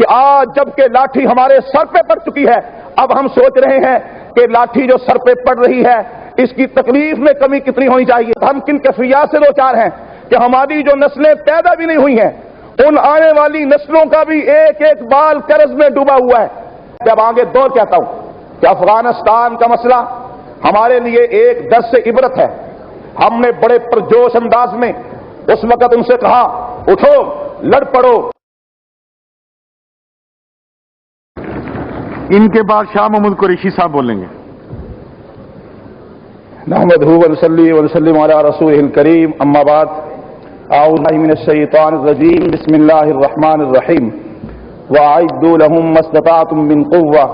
کہ آج جب کہ لاٹھی ہمارے سر پہ پڑ چکی ہے، اب ہم سوچ رہے ہیں کہ لاٹھی جو سر پہ پڑ رہی ہے اس کی تکلیف میں کمی کتنی ہونی چاہیے۔ ہم کن کیفیات سے دوچار ہیں کہ ہماری جو نسلیں پیدا بھی نہیں ہوئی ہیں، ان آنے والی نسلوں کا بھی ایک ایک بال قرض میں ڈوبا ہوا ہے۔ جب آگے دور کہتا ہوں کہ افغانستان کا مسئلہ ہمارے لیے ایک درس سے عبرت ہے۔ ہم نے بڑے پرجوش انداز میں اس وقت ان سے کہا اٹھو لڑ پڑو۔ ان کے بعد شاہ محمود قریشی صاحب بولیں گے۔ نحمدہ ونصلی ونسلم علی رسولہ الکریم، اما بعد، اعوذ باللہ من الشیطان الرجیم، بسم اللہ الرحمن الرحیم، وَأَعِدُّوا لَهُم مَّا اسْتَطَعْتُم مِّن قُوَّةٍ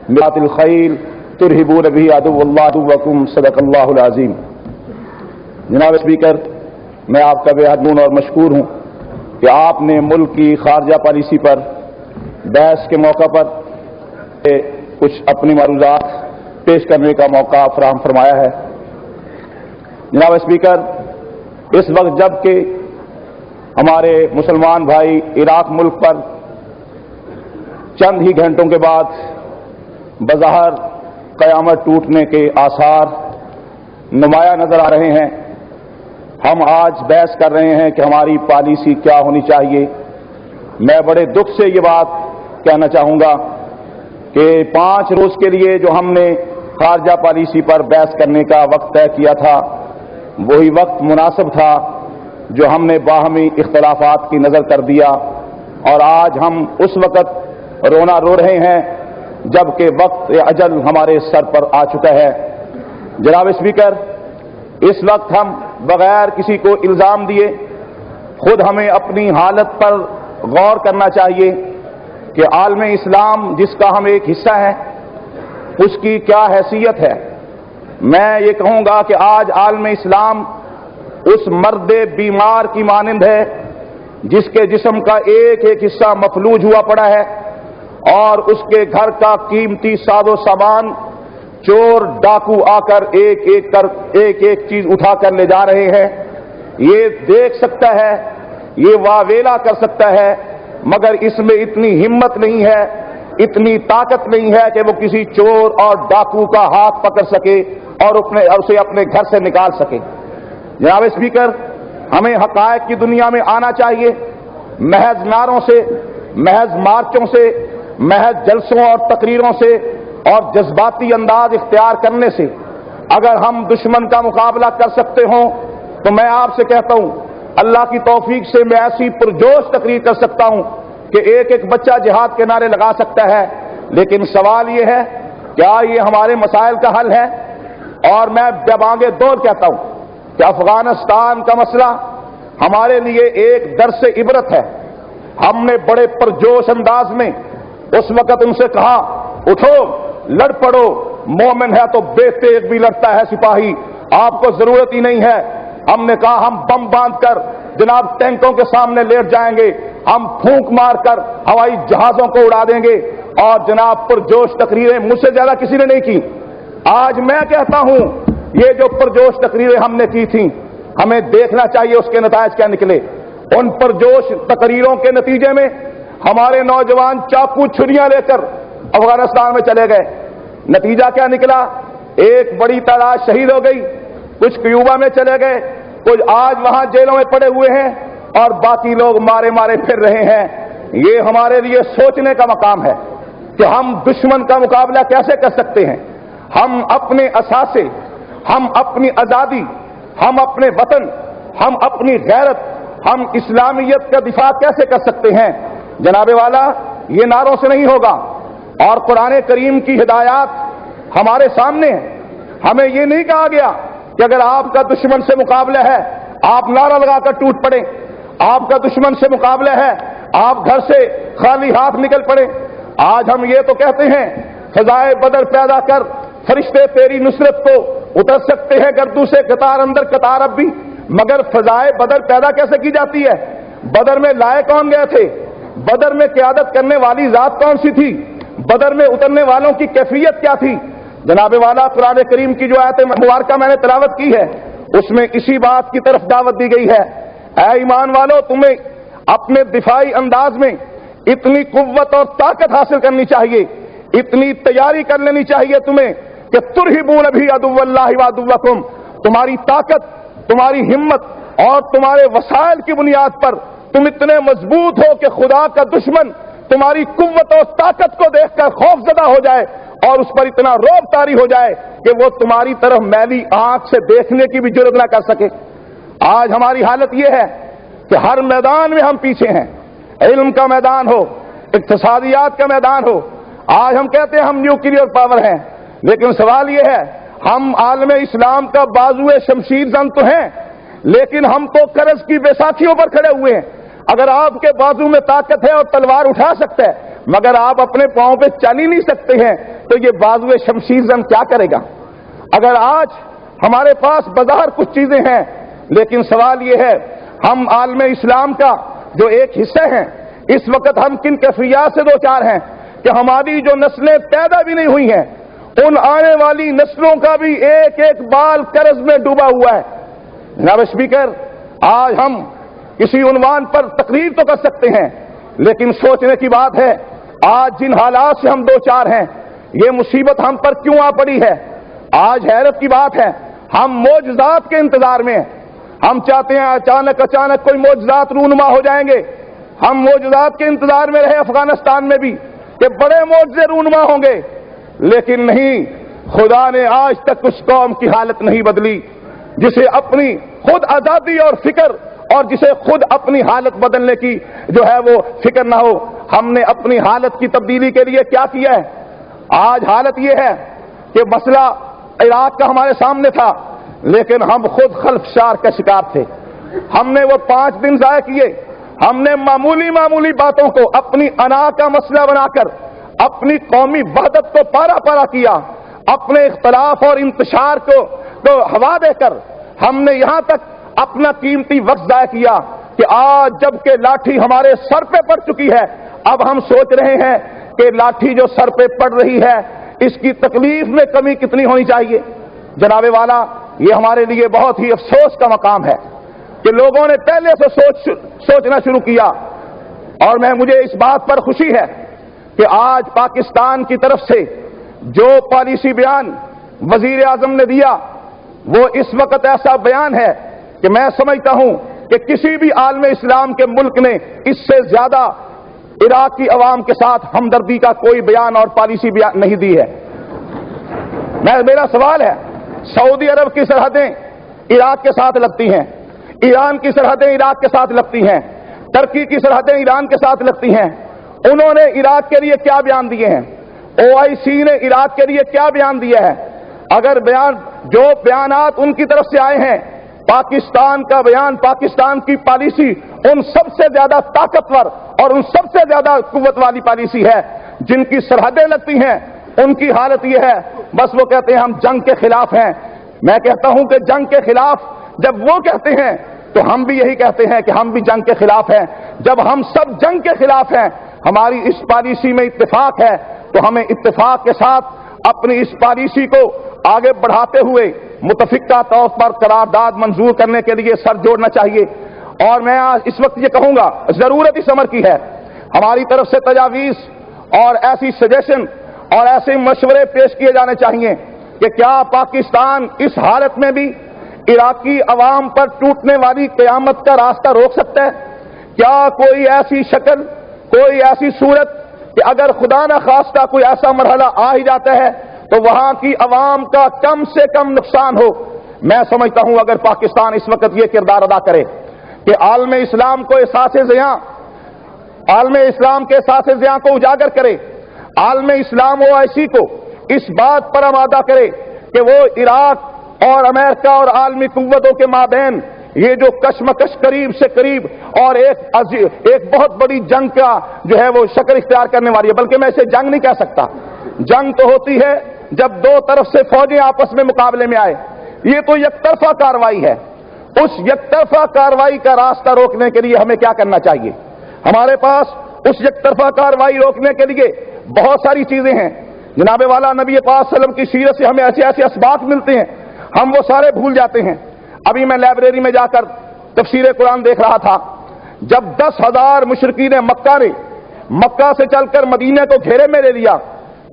مِّن رِّبَاطِ الْخَيْلِ تُرْهِبُونَ بِهِ عَدُوَّ اللَّهِ عَدُوَّكُمْ صدق اللہ العظیم۔ جناب اسپیکر، میں آپ کا بے حد ممنون اور مشکور ہوں کہ آپ نے ملک کی خارجہ پالیسی پر بحث کے موقع پر کچھ اپنی معروضات پیش کرنے کا موقع فراہم فرمایا ہے۔ جناب اسپیکر، اس وقت جب کہ ہمارے مسلمان بھائی عراق ملک پر چند ہی گھنٹوں کے بعد بظاہر قیامت ٹوٹنے کے آثار نمایاں نظر آ رہے ہیں، ہم آج بحث کر رہے ہیں کہ ہماری پالیسی کیا ہونی چاہیے۔ میں بڑے دکھ سے یہ بات کہنا چاہوں گا کہ 5 روز کے لیے جو ہم نے خارجہ پالیسی پر بحث کرنے کا وقت طے کیا تھا، وہی وقت مناسب تھا جو ہم نے باہمی اختلافات کی نظر کر دیا، اور آج ہم اس وقت رونا رو رہے ہیں جبکہ وقت اجل ہمارے سر پر آ چکا ہے۔ جناب اسپیکر، اس وقت ہم بغیر کسی کو الزام دیے خود ہمیں اپنی حالت پر غور کرنا چاہیے کہ عالم اسلام جس کا ہم ایک حصہ ہیں اس کی کیا حیثیت ہے۔ میں یہ کہوں گا کہ آج عالم اسلام اس مرد بیمار کی مانند ہے جس کے جسم کا ایک ایک حصہ مفلوج ہوا پڑا ہے، اور اس کے گھر کا قیمتی ساز و سامان چور ڈاکو آ کر ایک ایک چیز اٹھا کر لے جا رہے ہیں۔ یہ دیکھ سکتا ہے، یہ واویلا کر سکتا ہے، مگر اس میں اتنی ہمت نہیں ہے، اتنی طاقت نہیں ہے کہ وہ کسی چور اور ڈاکو کا ہاتھ پکڑ سکے اور اسے اپنے گھر سے نکال سکے۔ جناب اسپیکر، ہمیں حقائق کی دنیا میں آنا چاہیے، محض نعروں سے، محض مارچوں سے، محض جلسوں اور تقریروں سے اور جذباتی انداز اختیار کرنے سے اگر ہم دشمن کا مقابلہ کر سکتے ہوں تو میں آپ سے کہتا ہوں اللہ کی توفیق سے میں ایسی پرجوش تقریر کر سکتا ہوں کہ ایک ایک بچہ جہاد کے نعرے لگا سکتا ہے، لیکن سوال یہ ہے کیا یہ ہمارے مسائل کا حل ہے؟ اور میں جب آگے دور کہتا ہوں کہ افغانستان کا مسئلہ ہمارے لیے ایک درس سے عبرت ہے۔ ہم نے بڑے پرجوش انداز میں اس وقت ان سے کہا اٹھو لڑ پڑو، مومن ہے تو بے تیغ بھی لڑتا ہے سپاہی، آپ کو ضرورت ہی نہیں ہے۔ ہم نے کہا ہم بم باندھ کر جناب ٹینکوں کے سامنے لیٹ جائیں گے، ہم پھونک مار کر ہوائی جہازوں کو اڑا دیں گے، اور جناب پرجوش تقریریں مجھ سے زیادہ کسی نے نہیں کی۔ آج میں کہتا ہوں یہ جو پرجوش تقریریں ہم نے کی تھیں ہمیں دیکھنا چاہیے اس کے نتائج کیا نکلے۔ ان پرجوش تقریروں کے نتیجے میں ہمارے نوجوان چاقو چھریاں لے کر افغانستان میں چلے گئے، نتیجہ کیا نکلا؟ ایک بڑی تعداد شہید ہو گئی، کچھ کیوبا میں چلے گئے، کچھ آج وہاں جیلوں میں پڑے ہوئے ہیں، اور باقی لوگ مارے مارے پھر رہے ہیں۔ یہ ہمارے لیے سوچنے کا مقام ہے کہ ہم دشمن کا مقابلہ کیسے کر سکتے ہیں، ہم اپنے اثاثے، ہم اپنی آزادی، ہم اپنے وطن، ہم اپنی غیرت، ہم اسلامیت کا دفاع کیسے کر سکتے ہیں؟ جناب والا، یہ نعروں سے نہیں ہوگا، اور قرآن کریم کی ہدایات ہمارے سامنے ہیں۔ ہمیں یہ نہیں کہا گیا کہ اگر آپ کا دشمن سے مقابلہ ہے آپ نعرہ لگا کر ٹوٹ پڑیں، آپ کا دشمن سے مقابلہ ہے آپ گھر سے خالی ہاتھ نکل پڑیں۔ آج ہم یہ تو کہتے ہیں فضائے بدر پیدا کر فرشتے تیری نصرت کو اتر سکتے ہیں گردوں سے قطار اندر قطار اب بھی، مگر فضائے بدر پیدا کیسے کی جاتی ہے؟ بدر میں لائے کون گئے تھے؟ بدر میں قیادت کرنے والی ذات کون سی تھی؟ بدر میں اترنے والوں کی کیفیت کیا تھی؟ جناب والا، قرآن کریم کی جو آیت مبارکہ میں نے تلاوت کی ہے اس میں اسی بات کی طرف دعوت دی گئی ہے، اے ایمان والو تمہیں اپنے دفاعی انداز میں اتنی قوت اور طاقت حاصل کرنی چاہیے، اتنی تیاری کر لینی چاہیے تمہیں کہ ترہبون بھی عدو اللہ وعدوکم، تمہاری طاقت، تمہاری ہمت اور تمہارے وسائل کی بنیاد پر تم اتنے مضبوط ہو کہ خدا کا دشمن تمہاری قوت اور طاقت کو دیکھ کر خوف زدہ ہو جائے اور اس پر اتنا رعب طاری ہو جائے کہ وہ تمہاری طرف میلی آنکھ سے دیکھنے کی بھی جرات نہ کر سکے۔ آج ہماری حالت یہ ہے کہ ہر میدان میں ہم پیچھے ہیں، علم کا میدان ہو، اقتصادیات کا میدان ہو۔ آج ہم کہتے ہیں ہم نیوکلیئر پاور ہیں، لیکن سوال یہ ہے ہم عالم اسلام کا بازوئے شمشیر زن تو ہیں، لیکن ہم تو قرض کی بیساکھیوں پر کھڑے ہوئے ہیں۔ اگر آپ کے بازو میں طاقت ہے اور تلوار اٹھا سکتا ہے مگر آپ اپنے پاؤں پہ چل ہی نہیں سکتے ہیں تو یہ بازوئے شمشیر زن کیا کرے گا؟ اگر آج ہمارے پاس بظاہر کچھ چیزیں ہیں لیکن سوال یہ ہے ہم عالم اسلام کا جو ایک حصہ ہیں، اس وقت ہم کن کیفیات سے دوچار ہیں کہ ہماری جو نسلیں پیدا بھی نہیں ہوئی ہیں ان آنے والی نسلوں کا بھی ایک ایک بال قرض میں ڈوبا ہوا ہے۔ جناب اسپیکر، آج ہم کسی عنوان پر تقریر تو کر سکتے ہیں لیکن سوچنے کی بات ہے آج جن حالات سے ہم دوچار ہیں یہ مصیبت ہم پر کیوں آ پڑی ہے؟ آج حیرت کی بات ہے ہم معجزات کے انتظار میں ہیں۔ ہم چاہتے ہیں اچانک کوئی معجزات رونما ہو جائیں گے۔ ہم معجزات کے انتظار میں رہے افغانستان میں بھی کہ بڑے معجزے رونما ہوں گے، لیکن نہیں، خدا نے آج تک اس قوم کی حالت نہیں بدلی جسے اپنی خود آزادی اور فکر اور جسے خود اپنی حالت بدلنے کی جو ہے وہ فکر نہ ہو۔ ہم نے اپنی حالت کی تبدیلی کے لیے کیا کیا ہے؟ آج حالت یہ ہے کہ مسئلہ عراق کا ہمارے سامنے تھا لیکن ہم خود خلفشار کا شکار تھے۔ ہم نے وہ 5 دن ضائع کیے، ہم نے معمولی باتوں کو اپنی انا کا مسئلہ بنا کر اپنی قومی وحدت کو پارا پارا کیا، اپنے اختلاف اور انتشار کو ہوا دے کر ہم نے یہاں تک اپنا قیمتی وقت ضائع کیا کہ آج جب کہ لاٹھی ہمارے سر پہ پڑ چکی ہے اب ہم سوچ رہے ہیں کہ لاٹھی جو سر پہ پڑ رہی ہے اس کی تکلیف میں کمی کتنی ہونی چاہیے۔ جناب والا، یہ ہمارے لیے بہت ہی افسوس کا مقام ہے کہ لوگوں نے پہلے سے سوچنا شروع کیا، اور مجھے اس بات پر خوشی ہے کہ آج پاکستان کی طرف سے جو پالیسی بیان وزیر اعظم نے دیا وہ اس وقت ایسا بیان ہے کہ میں سمجھتا ہوں کہ کسی بھی عالم اسلام کے ملک نے اس سے زیادہ عراق کی عوام کے ساتھ ہمدردی کا کوئی بیان اور پالیسی بیان نہیں دی ہے۔ میرا سوال ہے، سعودی عرب کی سرحدیں عراق کے ساتھ لگتی ہیں، ایران کی سرحدیں عراق کے ساتھ لگتی ہیں، ترکی کی سرحدیں ایران کے ساتھ لگتی ہیں۔ انہوں نے عراق کے لیے کیا بیان دیے ہیں؟ OIC نے عراق کے لیے کیا بیان دیا ہے؟ اگر جو بیانات ان کی طرف سے آئے ہیں، پاکستان کا بیان، پاکستان کی پالیسی ان سب سے زیادہ طاقتور اور ان سب سے زیادہ قوت والی پالیسی ہے۔ جن کی سرحدیں لگتی ہیں ان کی حالت یہ ہے بس وہ کہتے ہیں ہم جنگ کے خلاف ہیں۔ میں کہتا ہوں کہ جنگ کے خلاف جب وہ کہتے ہیں تو ہم بھی یہی کہتے ہیں کہ ہم بھی جنگ کے خلاف ہیں۔ جب ہم سب جنگ کے خلاف ہیں، ہماری اس پالیسی میں اتفاق ہے تو ہمیں اتفاق کے ساتھ اپنی اس پالیسی کو آگے بڑھاتے ہوئے متفقہ طور پر قرارداد منظور کرنے کے لیے سر جوڑنا چاہیے۔ اور میں اس وقت یہ کہوں گا ضرورت اس امر کی ہے، ہماری طرف سے تجاویز اور ایسی سجیشن اور ایسے مشورے پیش کیے جانے چاہیے کہ کیا پاکستان اس حالت میں بھی عراقی عوام پر ٹوٹنے والی قیامت کا راستہ روک سکتا ہے؟ کیا کوئی ایسی شکل، کوئی ایسی صورت کہ اگر خدا نہ خواستہ کوئی ایسا مرحلہ آ ہی جاتا ہے تو وہاں کی عوام کا کم سے کم نقصان ہو؟ میں سمجھتا ہوں اگر پاکستان اس وقت یہ کردار ادا کرے کہ عالم اسلام کو احساس زیاں، عالم اسلام کے احساس زیاں کو اجاگر کرے، عالم اسلام OIC کو اس بات پر آمادہ کرے کہ وہ عراق اور امریکہ اور عالمی قوتوں کے مابین یہ جو کشمکش قریب سے قریب اور ایک بہت بڑی جنگ کا جو ہے وہ شکل اختیار کرنے والی ہے، بلکہ میں اسے جنگ نہیں کہہ سکتا، جنگ تو ہوتی ہے جب دو طرف سے فوجیں آپس میں مقابلے میں آئے، یہ تو یک طرفہ کارروائی ہے۔ اس یک طرفہ کارروائی کا راستہ روکنے کے لیے ہمیں کیا کرنا چاہیے؟ ہمارے پاس اس یک طرفہ کارروائی روکنے کے لیے بہت ساری چیزیں ہیں۔ جناب والا، نبی پاک صلی اللہ علیہ وسلم کی سیرت سے ہمیں ایسے اسباق ملتے ہیں ہم وہ سارے بھول جاتے ہیں۔ ابھی میں لائبریری میں جا کر تفسیر قرآن دیکھ رہا تھا، جب 10,000 مشرکین مکہ نے مکہ سے چل کر مدینے کو گھیرے میں لے لیا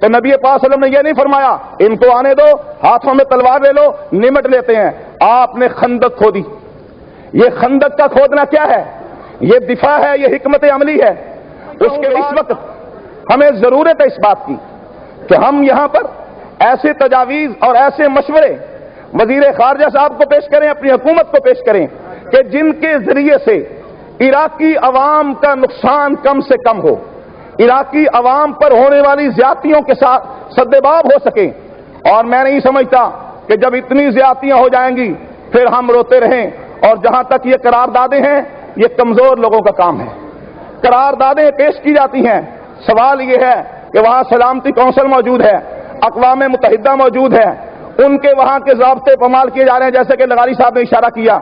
تو نبی پاک صلی اللہ علیہ وسلم نے یہ نہیں فرمایا ان کو آنے دو، ہاتھوں میں تلوار لے لو، نمٹ لیتے ہیں. آپ نے خندق کھودی. یہ خندق کا کھودنا کیا ہے؟ یہ دفاع ہے، یہ حکمت عملی ہے. اس کے اس وقت ہمیں ضرورت ہے اس بات کی کہ ہم یہاں پر ایسے تجاویز اور ایسے مشورے وزیر خارجہ صاحب کو پیش کریں، اپنی حکومت کو پیش کریں کہ جن کے ذریعے سے عراقی عوام کا نقصان کم سے کم ہو، عراقی عوام پر ہونے والی زیادتیوں کے ساتھ سدباب ہو سکے. اور میں نہیں سمجھتا کہ جب اتنی زیادتیاں ہو جائیں گی پھر ہم روتے رہیں. اور جہاں تک یہ قراردادیں ہیں یہ کمزور لوگوں کا کام ہے. قراردادیں پیش کی جاتی ہیں، سوال یہ ہے کہ وہاں سلامتی کونسل موجود ہے، اقوام متحدہ موجود ہے، ان کے وہاں کے ضابطے پامال کیے جا رہے ہیں جیسے کہ لغاری صاحب نے اشارہ کیا.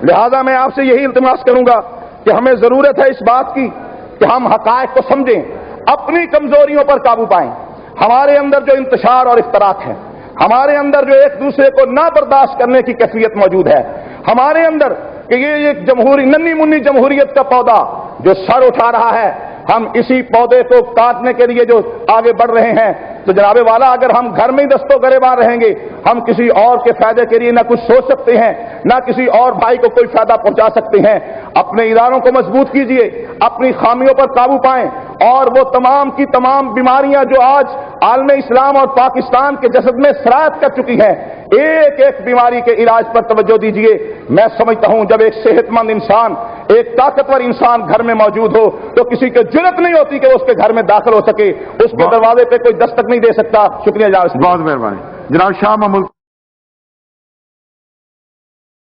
لہذا میں آپ سے یہی التماس کروں گا کہ ہمیں ضرورت ہے اس بات کی کہ ہم حقائق کو سمجھیں، اپنی کمزوریوں پر قابو پائیں. ہمارے اندر جو انتشار اور اختراق ہے، ہمارے اندر جو ایک دوسرے کو نہ برداشت کرنے کی کیفیت موجود ہے، ہمارے اندر کہ یہ ایک جمہوری ننھی منی جمہوریت کا پودا جو سر اٹھا رہا ہے، ہم اسی پودے کو کاٹنے کے لیے جو آگے بڑھ رہے ہیں. تو جناب والا اگر ہم گھر میں ہی دستوں گریبان رہیں گے، ہم کسی اور کے فائدے کے لیے نہ کچھ سوچ سکتے ہیں، نہ کسی اور بھائی کو کوئی فائدہ پہنچا سکتے ہیں. اپنے اداروں کو مضبوط کیجئے، اپنی خامیوں پر قابو پائیں، اور وہ تمام کی تمام بیماریاں جو آج عالم اسلام اور پاکستان کے جسد میں سرایت کر چکی ہیں، ایک ایک بیماری کے علاج پر توجہ دیجئے. میں سمجھتا ہوں جب ایک صحت مند انسان، ایک طاقتور انسان گھر میں موجود ہو تو کسی کی جرت نہیں ہوتی کہ وہ اس کے گھر میں داخل ہو سکے، اس کے دروازے پہ کوئی دستک نہیں دے سکتا. شکریہ جناب. بہت مہربانی جناب. شاہ محمود